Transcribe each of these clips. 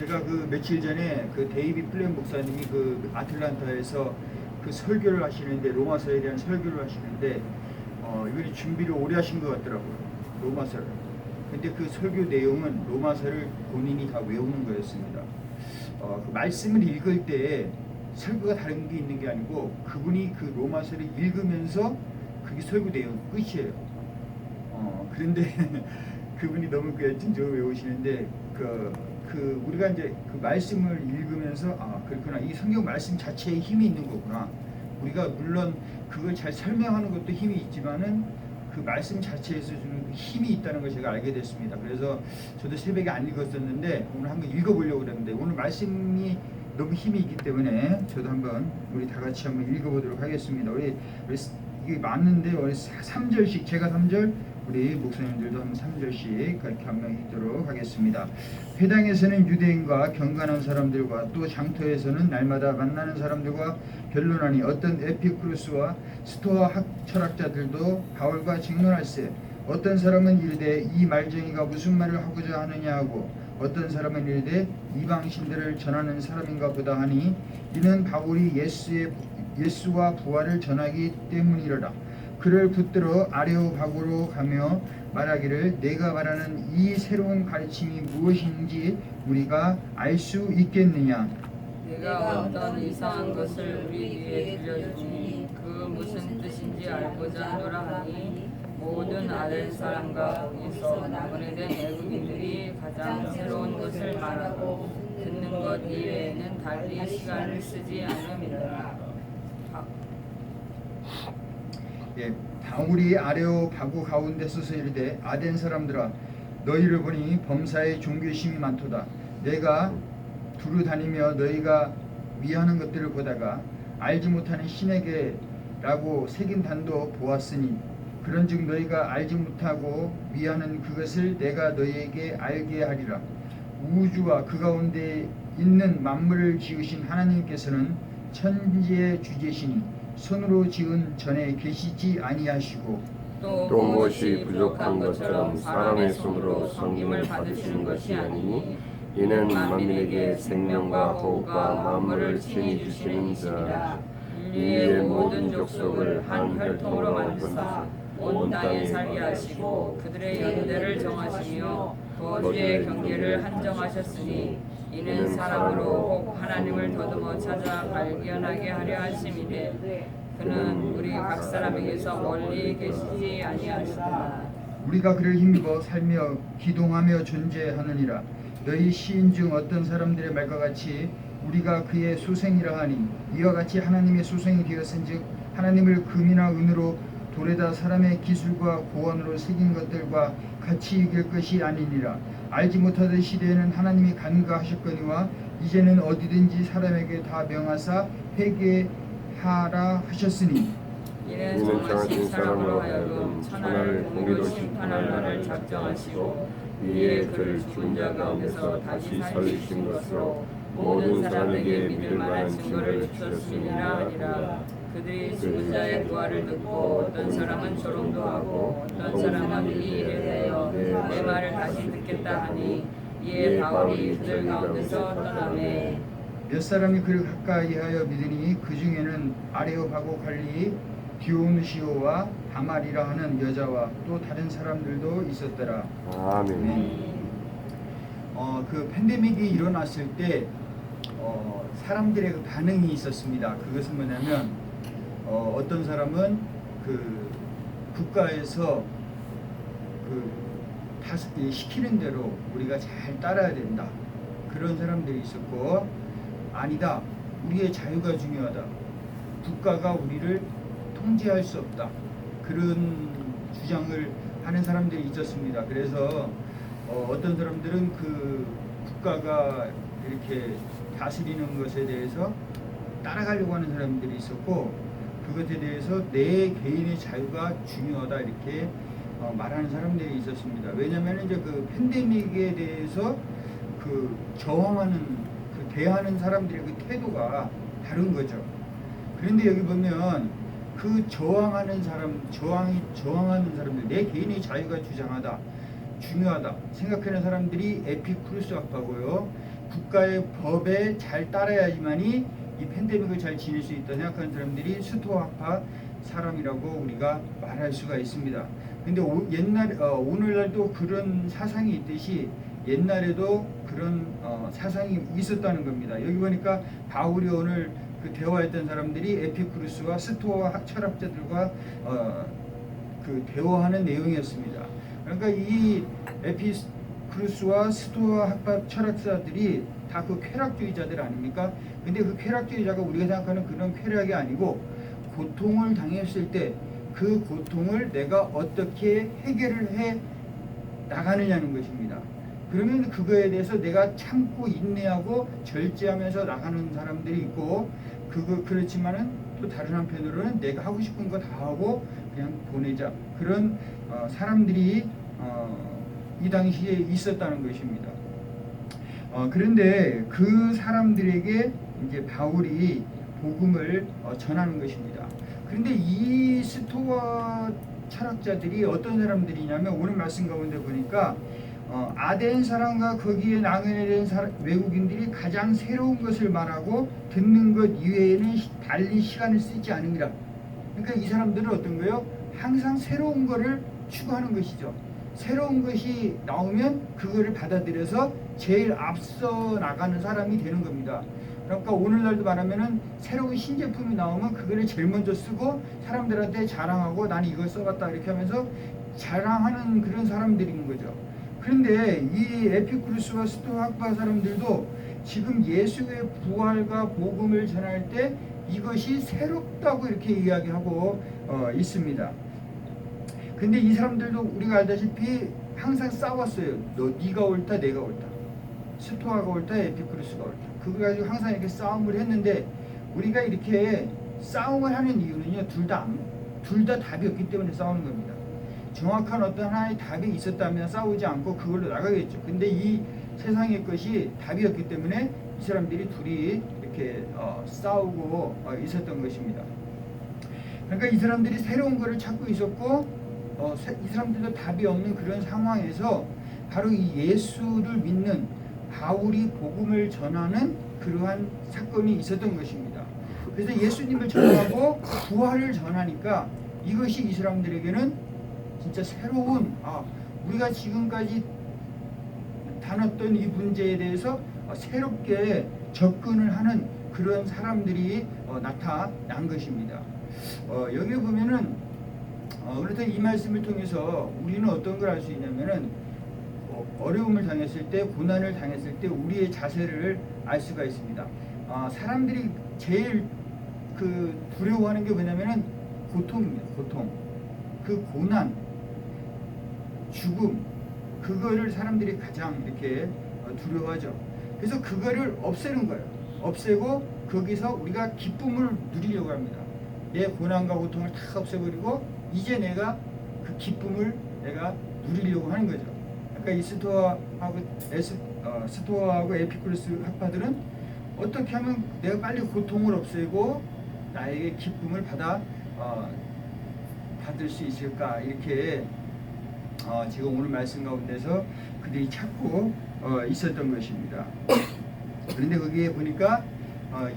제가 그 며칠 전에 그 데이비 플랜 목사님이 그 아틀란타에서 그 설교를 하시는데 로마서에 대한 설교를 하시는데 이분이 준비를 오래 하신 것 같더라고요. 로마서를. 근데 그 설교 내용은 로마서를 본인이 다 외우는 거였습니다. 그 말씀을 읽을 때 설교가 다른 게 있는 게 아니고 그분이 그 로마서를 읽으면서 그게 설교 내용 끝이에요. 그런데 그분이 너무 그 열정적으로 외우시는데 우리가 이제 그 말씀을 읽으면서 그렇구나, 이 성경 말씀 자체에 힘이 있는 거구나. 우리가 물론 그걸 잘 설명하는 것도 힘이 있지만은 그 말씀 자체에서 주는 그 힘이 있다는 걸 제가 알게 됐습니다. 그래서 저도 새벽에 안 읽었었는데 오늘 한번 읽어보려고 그랬는데 오늘 말씀이 너무 힘이 있기 때문에 저도 한번 우리 다 같이 한번 읽어보도록 하겠습니다. 우리 이게 맞는데 우리 3절씩 제가 3절 우리 목사님들도 한 3절씩 그렇게 한 명 읽도록 하겠습니다. 회당에서는 유대인과 경건한 사람들과 또 장터에서는 날마다 만나는 사람들과 변론하니 어떤 에피쿠루스와 스토아 철학자들도 바울과 직론할세. 어떤 사람은 이르되 이 말쟁이가 무슨 말을 하고자 하느냐 하고 어떤 사람은 이르되 이방신들을 전하는 사람인가 보다 하니 이는 바울이 예수와 부활을 전하기 때문이로라. 그를 붙들어 아레오바고로 가며 말하기를 내가 말하는 이 새로운 가르침이 무엇인지 우리가 알 수 있겠느냐. 내가 어떤 이상한 것을 우리에게 들려주니 그 무슨 뜻인지 알고자 하노라 하니 모든 아덴 사람과 거기서 나그네된 애국인들이 가장 새로운 것을 말하고 듣는 것 이외에는 달리 시간을 쓰지 않음이라. 바울이 아레오바고 가운데 서서 이르되 아덴 사람들아 너희를 보니 범사에 종교심이 많도다. 내가 두루 다니며 너희가 위하는 것들을 보다가 알지 못하는 신에게라고 새긴 단도 보았으니 그런즉 너희가 알지 못하고 위하는 그것을 내가 너희에게 알게 하리라. 우주와 그 가운데 있는 만물을 지으신 하나님께서는 천지의 주제시니 손으로 지은 전에 계시지 아니하시고 또 무엇이 부족한 것처럼 사람의 손으로 섬김을 받으시는 것이 아니니 이는 만민에게 생명과 호흡과 만물을 친히 주시는 자라. 이의 모든 족속을 한 혈통으로 만드사 온 땅에 살게 하시고 그들의 연대를 정하시며 거주의 경계를 한정하셨으니 이는 사람으로 혹 하나님을 더듬어 찾아 발견하게 하려 하심이되 그는 우리 각 사람에게서 멀리 계시지 아니하시다. 우리가 그를 힘입어 살며 기동하며 존재하느니라. 너희 시인 중 어떤 사람들의 말과 같이 우리가 그의 소생이라 하니 이와 같이 하나님의 소생이 되었은즉 하나님을 금이나 은으로 돌에다 사람의 기술과 고언으로 새긴 것들과 같이 이길 것이 아니니라. 알지 못하던 시대에는 하나님이 간과하셨거니와 이제는 어디든지 사람에게 다 명하사 회개하라 하셨으니 이는 정하신 사람으로 하여금 천하를 공의로 심판할 날을 작정하시고 이에 그를 죽은 자 가운데서 다시 살리신 것으로 모든 사람에게 믿을 만한 증거를 주셨음이라 하니라. 그들이 죽은 자의 부활을 듣고 어떤 사람은 조롱도 하고 어떤 사람은 이 일에 대하여 내 말을 다시 듣겠다 하니 이에 바울이 그들 가운데서 떠나매 몇 사람이 그를 가까이하여 믿으니 그 중에는 아레오바고 관리 디오누시오와 다말이라 하는 여자와 또 다른 사람들도 있었더라. 아멘. 그 팬데믹이 일어났을 때 사람들의 그 반응이 있었습니다. 그것은 뭐냐면 어떤 사람은 그 국가에서 시키는 대로 우리가 잘 따라야 된다. 그런 사람들이 있었고 아니다. 우리의 자유가 중요하다. 국가가 우리를 통제할 수 없다. 그런 주장을 하는 사람들이 있었습니다. 그래서 어떤 사람들은 그 국가가 이렇게 다스리는 것에 대해서 따라가려고 하는 사람들이 있었고 그것에 대해서 내 개인의 자유가 중요하다 이렇게 말하는 사람들이 있었습니다. 왜냐하면 이제 그 팬데믹에 대해서 그 저항하는 그 대하는 사람들의 그 태도가 다른 거죠. 그런데 여기 보면 그 저항하는 사람들, 내 개인의 자유가 중요하다 생각하는 사람들이 에피쿠루스 학파고요. 국가의 법에 잘 따라야지만이 이 팬데믹을 잘 지낼 수 있다 생각하는 사람들이 스토아파 사람이라고 우리가 말할 수가 있습니다. 근데 오늘날도 그런 사상이 있듯이 옛날에도 그런 사상이 있었다는 겁니다. 여기 보니까 바울이 오늘 그 대화했던 사람들이 에피쿠루스와 스토아 철학자들과 그 대화하는 내용이었습니다. 그러니까 이 에피쿠루스와 스토아 학파 철학자들이 다 그 쾌락주의자들 아닙니까? 근데 그 쾌락주의자가 우리가 생각하는 그런 쾌락이 아니고 고통을 당했을 때 그 고통을 내가 어떻게 해결을 해 나가느냐는 것입니다. 그러면 그거에 대해서 내가 참고 인내하고 절제하면서 나가는 사람들이 있고 그렇지만은 또 다른 한편으로는 내가 하고 싶은 거 다 하고 그냥 보내자 그런 사람들이 이 당시에 있었다는 것입니다. 그런데 그 사람들에게 이제 바울이 복음을 전하는 것입니다. 그런데 이 스토아 철학자들이 어떤 사람들이냐면 오늘 말씀 가운데 보니까 아덴 사람과 거기에 나그네된 외국인들이 가장 새로운 것을 말하고 듣는 것 이외에는 달리 시간을 쓰지 않으니라. 그러니까 이 사람들은 어떤 거예요? 항상 새로운 것을 추구하는 것이죠. 새로운 것이 나오면 그거를 받아들여서 제일 앞서 나가는 사람이 되는 겁니다. 그러니까 오늘날도 말하면은 새로운 신제품이 나오면 그거를 제일 먼저 쓰고 사람들한테 자랑하고 나는 이걸 써봤다 이렇게 하면서 자랑하는 그런 사람들인 거죠. 그런데 이 에피쿠루스와 스토아 학파 사람들도 지금 예수의 부활과 복음을 전할 때 이것이 새롭다고 이렇게 이야기하고 있습니다. 근데 이 사람들도 우리가 알다시피 항상 싸웠어요. 네가 옳다 내가 옳다. 스토아가 옳다 에피쿠루스가 옳다. 그거 가지고 항상 이렇게 싸움을 했는데 우리가 이렇게 싸움을 하는 이유는요. 둘 다 답이 없기 때문에 싸우는 겁니다. 정확한 어떤 하나의 답이 있었다면 싸우지 않고 그걸로 나가겠죠. 근데 이 세상의 것이 답이 없기 때문에 이 사람들이 둘이 이렇게 싸우고 있었던 것입니다. 그러니까 이 사람들이 새로운 것을 찾고 있었고 이 사람들도 답이 없는 그런 상황에서 바로 이 예수를 믿는 바울이 복음을 전하는 그러한 사건이 있었던 것입니다. 그래서 예수님을 전하고 부활을 전하니까 이것이 이 사람들에게는 진짜 새로운 우리가 지금까지 다뤘던 이 문제에 대해서 새롭게 접근을 하는 그런 사람들이 나타난 것입니다. 여기 보면은 그래서 이 말씀을 통해서 우리는 어떤 걸 알 수 있냐면은 어려움을 당했을 때 고난을 당했을 때 우리의 자세를 알 수가 있습니다. 사람들이 제일 그 두려워하는 게 뭐냐면은 고통입니다. 고통, 그 고난, 죽음 그거를 사람들이 가장 이렇게 두려워하죠. 그래서 그거를 없애는 거예요. 없애고 거기서 우리가 기쁨을 누리려고 합니다. 내 고난과 고통을 다 없애버리고 이제 내가 그 기쁨을 내가 누리려고 하는 거죠. 그러니까 이 스토아하고 에피쿠루스 학파들은 어떻게 하면 내가 빨리 고통을 없애고 나에게 기쁨을 받을 수 있을까 이렇게 지금 오늘 말씀 가운데서 그들이 찾고 있었던 것입니다. 그런데 거기에 보니까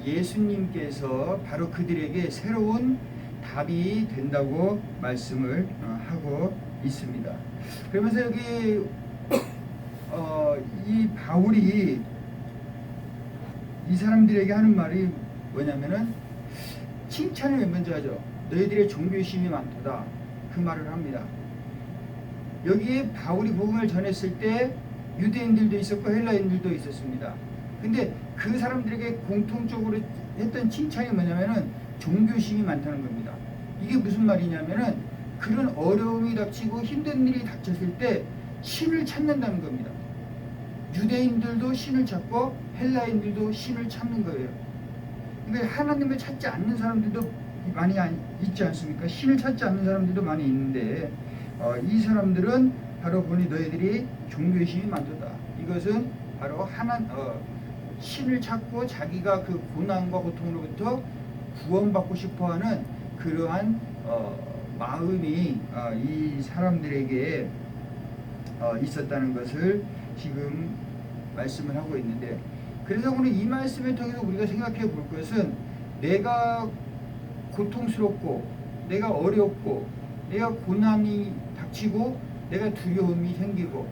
예수님께서 바로 그들에게 새로운 답이 된다고 말씀을 하고 있습니다. 그러면서 여기 이 바울이 이 사람들에게 하는 말이 뭐냐면은 칭찬을 먼저 하죠. 너희들의 종교심이 많도다 그 말을 합니다. 여기에 바울이 복음을 전했을 때 유대인들도 있었고 헬라인들도 있었습니다. 근데 그 사람들에게 공통적으로 했던 칭찬이 뭐냐면은 종교심이 많다는 겁니다. 이게 무슨 말이냐면은 그런 어려움이 닥치고 힘든 일이 닥쳤을 때 신을 찾는다는 겁니다. 유대인들도 신을 찾고 헬라인들도 신을 찾는 거예요. 그러니까 하나님을 찾지 않는 사람들도 많이 있지 않습니까? 신을 찾지 않는 사람들도 많이 있는데 이 사람들은 바로 보니 너희들이 종교심이 많도다. 이것은 바로 신을 찾고 자기가 그 고난과 고통으로부터 구원받고 싶어하는 그러한 마음이 이 사람들에게 있었다는 것을 지금 말씀을 하고 있는데 그래서 오늘 이 말씀을 통해서 우리가 생각해 볼 것은 내가 고통스럽고 내가 어렵고 내가 고난이 닥치고 내가 두려움이 생기고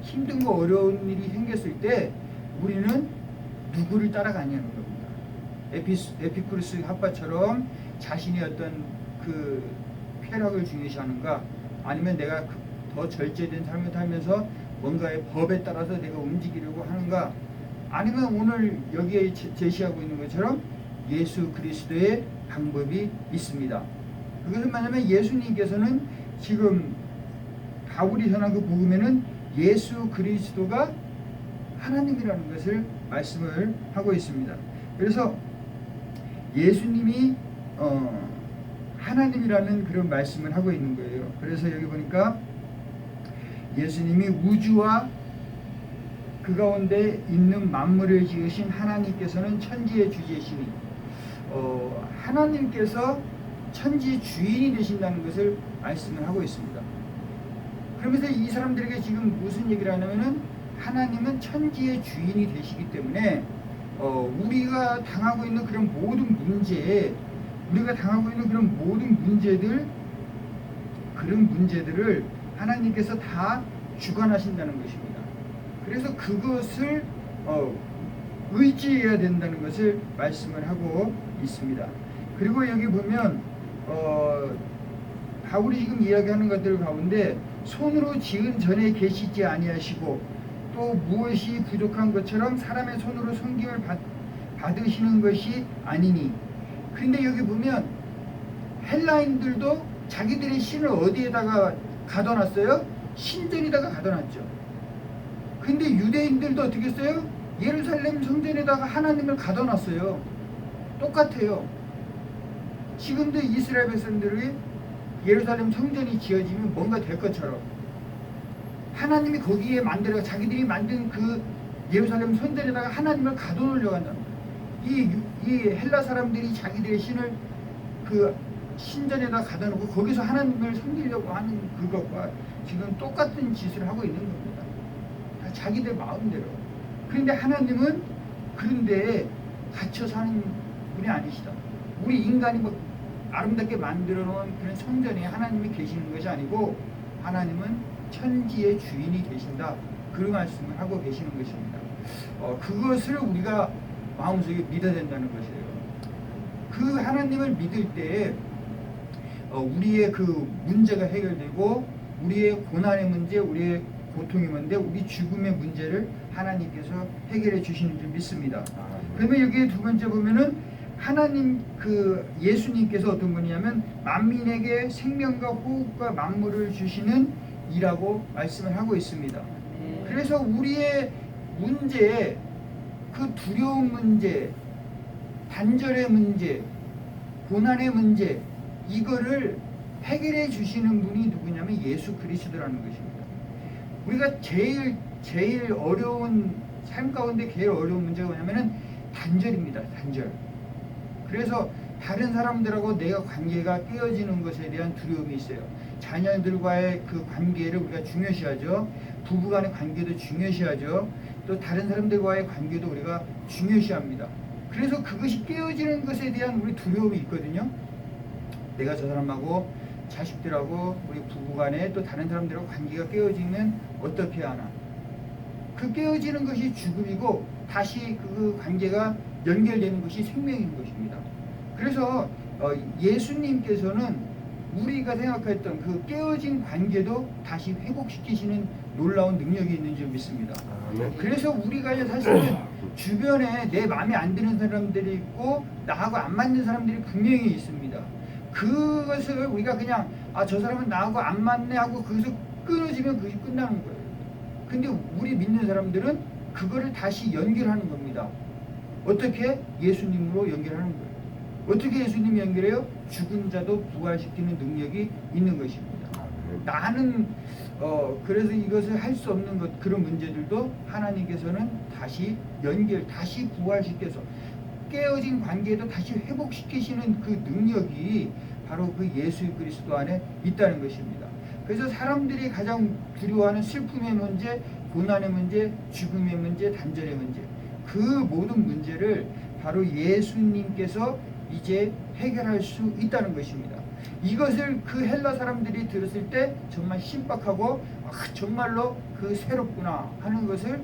힘든 거 어려운 일이 생겼을 때 우리는 누구를 따라가냐는 겁니다. 에피쿠르스 학파처럼 자신의 어떤 그 쾌락을 중요시하는가, 아니면 내가 더 절제된 삶을 살면서 뭔가의 법에 따라서 내가 움직이려고 하는가, 아니면 오늘 여기에 제시하고 있는 것처럼 예수 그리스도의 방법이 있습니다. 그것은 뭐냐면 예수님께서는 지금 바울이 전한 그 복음에는 예수 그리스도가 하나님이라는 것을 말씀을 하고 있습니다. 그래서 예수님이 하나님이라는 그런 말씀을 하고 있는 거예요. 그래서 여기 보니까 예수님이 우주와 그 가운데 있는 만물을 지으신 하나님께서는 천지의 주제시니, 하나님께서 천지 주인이 되신다는 것을 말씀을 하고 있습니다. 그러면서 이 사람들에게 지금 무슨 얘기를 하냐면은 하나님은 천지의 주인이 되시기 때문에 우리가 당하고 있는 그런 모든 문제, 우리가 당하고 있는 그런 모든 문제들, 그런 문제들을 하나님께서 다 주관하신다는 것입니다. 그래서 그것을 의지해야 된다는 것을 말씀을 하고 있습니다. 그리고 여기 보면 바울이 지금 이야기하는 것들 가운데 손으로 지은 전에 계시지 아니하시고 또 무엇이 부족한 것처럼 사람의 손으로 섬김을 받으시는 것이 아니니. 그런데 여기 보면 헬라인들도 자기들의 신을 어디에다가 가둬놨어요? 신전에다가 가둬놨죠. 근데 유대인들도 어떻게 했어요? 예루살렘 성전에다가 하나님을 가둬놨어요. 똑같아요. 지금도 이스라엘 백성들이 예루살렘 성전이 지어지면 뭔가 될 것처럼 하나님이 거기에 만들어 자기들이 만든 그 예루살렘 성전에다가 하나님을 가둬놓으려고 한다는 거예요. 이 헬라 사람들이 자기들의 신을 그 신전에다 가둬놓고 거기서 하나님을 섬기려고 하는 그것과 지금 똑같은 짓을 하고 있는 겁니다. 다 자기들 마음대로. 그런데 하나님은 그런 데에 갇혀 사는 분이 아니시다. 우리 인간이 뭐 아름답게 만들어 놓은 그런 성전에 하나님이 계시는 것이 아니고 하나님은 천지의 주인이 되신다. 그런 말씀을 하고 계시는 것입니다. 그것을 우리가 마음속에 믿어야 된다는 것이에요. 그 하나님을 믿을 때 우리의 그 문제가 해결되고 우리의 고난의 문제, 우리의 고통의 문제, 우리 죽음의 문제를 하나님께서 해결해 주시는 줄 믿습니다. 그러면 여기에 두 번째 보면은 하나님 그 예수님께서 어떤 분이냐면 만민에게 생명과 호흡과 만물을 주시는 이라고 말씀을 하고 있습니다. 그래서 우리의 문제, 그 두려운 문제, 단절의 문제, 고난의 문제, 이거를 해결해 주시는 분이 누구냐면 예수 그리스도라는 것입니다. 우리가 제일 어려운 삶 가운데 제일 어려운 문제가 뭐냐면은 단절입니다. 단절. 그래서 다른 사람들하고 내가 관계가 깨어지는 것에 대한 두려움이 있어요. 자녀들과의 그 관계를 우리가 중요시하죠. 부부간의 관계도 중요시하죠. 또 다른 사람들과의 관계도 우리가 중요시합니다. 그래서 그것이 깨어지는 것에 대한 우리 두려움이 있거든요. 내가 저 사람하고 자식들하고 우리 부부간에 또 다른 사람들하고 관계가 깨어지면 어떻게 하나. 그 깨어지는 것이 죽음이고 다시 그 관계가 연결되는 것이 생명인 것입니다. 그래서 예수님께서는 우리가 생각했던 그 깨어진 관계도 다시 회복시키시는 놀라운 능력이 있는 줄 믿습니다. 그래서 우리가 사실은 주변에 내 마음에 안 드는 사람들이 있고 나하고 안 맞는 사람들이 분명히 있습니다. 그것을 우리가 그냥 저 사람은 나하고 안 맞네 하고 거기서 끊어지면 그것이 끝나는 거예요. 근데 우리 믿는 사람들은 그거를 다시 연결하는 겁니다. 어떻게? 예수님으로 연결하는 거예요. 어떻게 예수님이 연결해요? 죽은 자도 부활시키는 능력이 있는 것입니다. 나는 그래서 이것을 할 수 없는 것, 그런 문제들도 하나님께서는 다시 연결, 다시 부활시켜서 깨어진 관계도 다시 회복시키시는 그 능력이 바로 그 예수 그리스도 안에 있다는 것입니다. 그래서 사람들이 가장 두려워하는 슬픔의 문제, 고난의 문제, 죽음의 문제, 단절의 문제, 그 모든 문제를 바로 예수님께서 이제 해결할 수 있다는 것입니다. 이것을 그 헬라 사람들이 들었을 때 정말 신박하고 정말로 그 새롭구나 하는 것을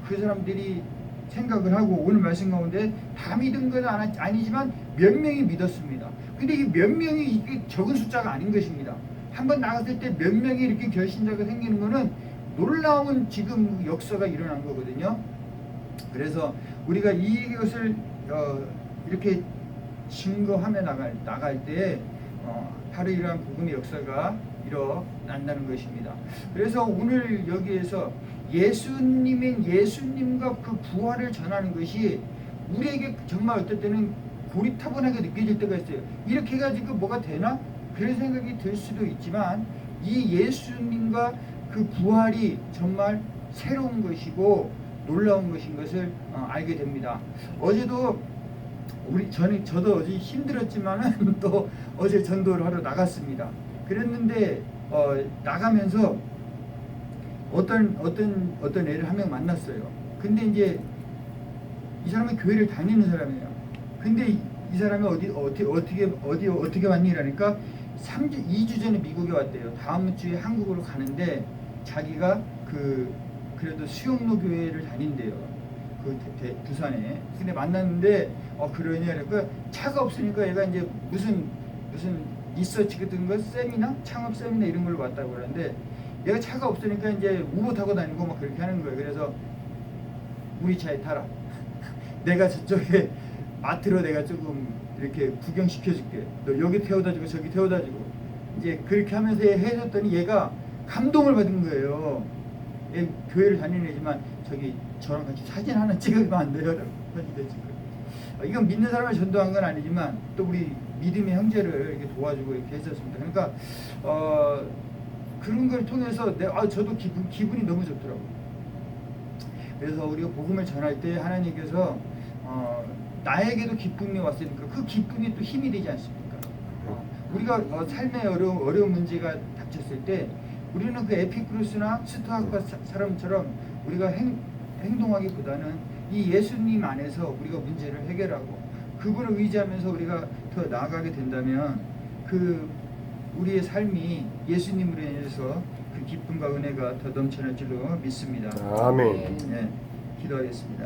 그 사람들이 생각을 하고 오늘 말씀 가운데 다 믿은 건 아니지만 몇 명이 믿었습니다. 근데 이 몇 명이 이게 적은 숫자가 아닌 것입니다. 한번 나갔을 때 몇 명이 이렇게 결신자가 생기는 것은 놀라운 지금 역사가 일어난 거거든요. 그래서 우리가 이것을 이렇게 증거하며 나갈 때 바로 이러한 복음의 역사가 일어난다는 것입니다. 그래서 오늘 여기에서 예수님과 그 부활을 전하는 것이 우리에게 정말 어떨 때는 고리타분하게 느껴질 때가 있어요. 이렇게 해가지고 뭐가 되나? 그런 생각이 들 수도 있지만 이 예수님과 그 부활이 정말 새로운 것이고 놀라운 것인 것을 알게 됩니다. 어제도 저도 어제 힘들었지만은 또 어제 전도를 하러 나갔습니다. 그랬는데 나가면서 어떤 애를 한 명 만났어요. 근데 이제 이 사람은 교회를 다니는 사람이에요. 근데 이 사람이 어떻게 왔니? 이러니까 2주 전에 미국에 왔대요. 다음 주에 한국으로 가는데 자기가 그래도 수영로 교회를 다닌대요. 부산에. 근데 만났는데 그러냐? 그러니까 차가 없으니까 얘가 이제 무슨 리서치 같은 거 세미나 창업 세미나 이런 걸로 왔다고 그러는데 얘가 차가 없으니까 이제 우버 타고 다니고 막 그렇게 하는 거예요. 그래서 우리 차에 타라. 내가 저쪽에 마트로 내가 조금 이렇게 구경시켜줄게. 너 여기 태워다주고 저기 태워다주고 이제 그렇게 하면서 해줬더니 얘가 감동을 받은 거예요. 얘 교회를 다니는 애지만 저랑 같이 사진 하나 찍으면 안 돼요? 이건 믿는 사람을 전도한 건 아니지만 또 우리 믿음의 형제를 이렇게 도와주고 이렇게 했었습니다. 그러니까 그런 걸 통해서 저도 기분이 너무 좋더라고요. 그래서 우리가 복음을 전할 때 하나님께서 나에게도 기쁨이 왔으니까 그 기쁨이 또 힘이 되지 않습니까? 우리가 삶의 어려운 문제가 닥쳤을 때 우리는 그 에피쿠루스나 스토아과 사람처럼 우리가 행동하기보다는 이 예수님 안에서 우리가 문제를 해결하고 그분을 의지하면서 우리가 더 나아가게 된다면 우리의 삶이 예수님으로 인해서 그 기쁨과 은혜가 더 넘쳐날 줄로 믿습니다. 아멘. 네, 기도하겠습니다.